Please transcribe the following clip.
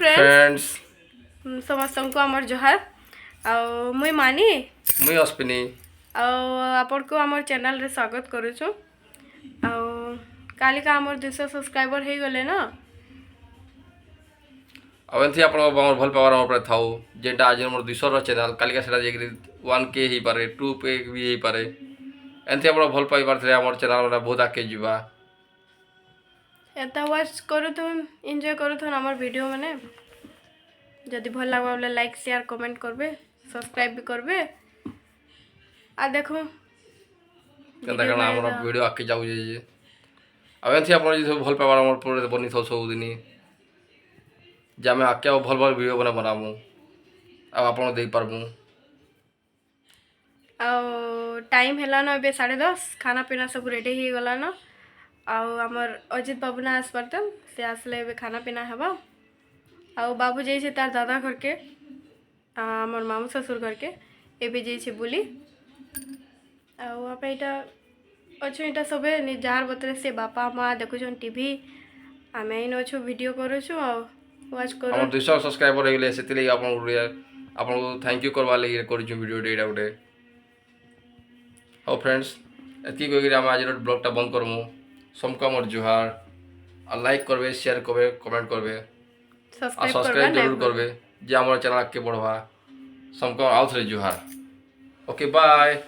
Friends समस्त को आमर जोहार मुई मानी मुई अश्विनी आपन को आमर चैनल रे स्वागत करूछु। कालिका आमर 200 सब्सक्राइबर हो गले ना अबेंथि आपण हमर भल पावर हमर पर थाउ जेटा आज हमर 200 रो चैनल कालिका सेटा जेकरी 1k ही पारे 2k भी ही पारे एंथि आपण भल पाइबार थे हमर चैनल रा बहुत आके जीवा एता वॉच करूथुन एंजॉय करूथुन आमर वीडियो माने जदि भल लागबा बोले लाइक शेयर कमेंट करबे सब्सक्राइब भी करबे आ देखो केनता कना हमर वीडियो आके जाउ जे अबेंथि आपण जे भल पाइबार हमर पर बनी थौ सब दिनी जे आमे आके भल भल वीडियो बनामु अब आपण देख पारबु टाइम हैला न बे 10:30 खाना पीना सब रेडी ही गला न आमर अजित बाबू ना आस परतन से आसले बे खाना पीना हबा बाबू जाइए तार दादा घर के आमर मामू ससुर घर के एबे जाइए बुली आप अच्छे यहाँ सबे जार बतरे से बापा माँ देखुन टीवी आम इन अच्छु वीडियो करुछु वाच कर हम 200 सब्सक्राइबर हो गले सेति आपको थैंक यू करवा लगी करूछु वीडियो डेटा गोटे हाउ फ्रेंड्स एति कोइ हम आज ब्लॉग बंद करमु समका मोर जुहार आ लाइक करबे शेयर करबे कमेंट करबे आ सब्सक्राइब जरूर करबे जे हमर चैनल के बढ़वा समका आउथरे जुहार ओके बाय।